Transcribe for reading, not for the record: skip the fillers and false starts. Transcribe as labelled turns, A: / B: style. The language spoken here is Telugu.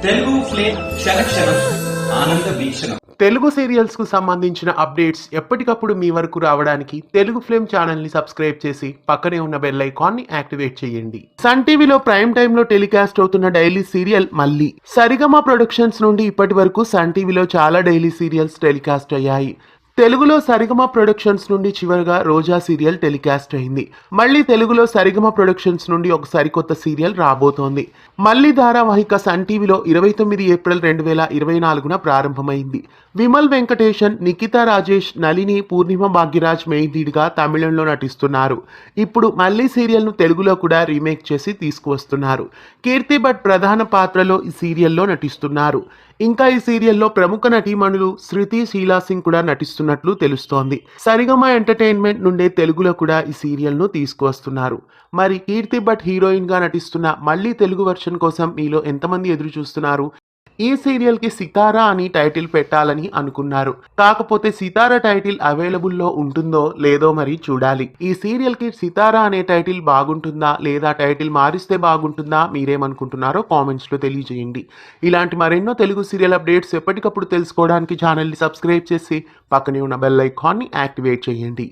A: తెలుగు ఫ్లేమ్ క్షణక్షణం ఆనంద వీక్షణం.
B: తెలుగు సీరియల్స్ కు సంబంధించిన అప్డేట్స్ ఎప్పటికప్పుడు మీ వరకు రావడానికి తెలుగు ఫ్లేమ్ ఛానల్ ని సబ్స్క్రైబ్ చేసి పక్కనే ఉన్న బెల్ ఐకాన్ ని యాక్టివేట్ చేయండి. సన్ టీవీలో ప్రైమ్ టైమ్ లో టెలికాస్ట్ అవుతున్న డైలీ సీరియల్ మళ్ళీ. సరిగమ ప్రొడక్షన్స్ నుండి ఇప్పటి వరకు సన్ టీవీలో చాలా డైలీ సీరియల్స్ టెలికాస్ట్ అయ్యాయి. తెలుగులో సరిగమ ప్రొడక్షన్స్ నుండి చివరిగా రోజా సీరియల్ టెలికాస్ట్ అయింది. మళ్ళీ తెలుగులో సరిగమ ప్రొడక్షన్స్ నుండి ఒక సరికొత్త సీరియల్ రాబోతోంది. మళ్ళీ ధారావాహిక సన్ టీవీలో 29 ఏప్రిల్ 2024 ప్రారంభమైంది. విమల్ వెంకటేషన్, నిఖితా రాజేష్, నళిని, పూర్ణిమ భాగ్యరాజ్ మెయిన్ లీడ్గా తమిళంలో నటిస్తున్నారు. ఇప్పుడు మళ్ళీ సీరియల్ను తెలుగులో కూడా రీమేక్ చేసి తీసుకువస్తున్నారు. కీర్తి భట్ ప్రధాన పాత్రలో ఈ సీరియల్లో నటిస్తున్నారు. ఇంకా ఈ సీరియల్లో ప్రముఖ నటీమణులు శృతి, శీలా సింగ్ కూడా నటిస్తున్నట్లు తెలుస్తోంది. సరిగమ ఎంటర్టైన్మెంట్ నుండే తెలుగులో కూడా ఈ సీరియల్ను తీసుకువస్తున్నారు. మరి కీర్తి భట్ హీరోయిన్ గా నటిస్తున్న మళ్ళీ తెలుగు వర్షన్ కోసం మీలో ఎంతమంది ఎదురు చూస్తున్నారు? ఈ సీరియల్ కి సితారా అని టైటిల్ పెట్టాలని అనుకున్నారు. కాకపోతే సితారా టైటిల్ అవైలబుల్లో ఉంటుందో లేదో మరి చూడాలి. ఈ సీరియల్ కి సితారా అనే టైటిల్ బాగుంటుందా లేదా టైటిల్ మారిస్తే బాగుంటుందా? మీరేమనుకుంటున్నారో కామెంట్స్ లో తెలియజేయండి. ఇలాంటి మరెన్నో తెలుగు సీరియల్ అప్డేట్స్ ఎప్పటికప్పుడు తెలుసుకోవడానికి ఛానల్ ని సబ్స్క్రైబ్ చేసి పక్కనే ఉన్న బెల్ ఐకాన్ ని యాక్టివేట్ చేయండి.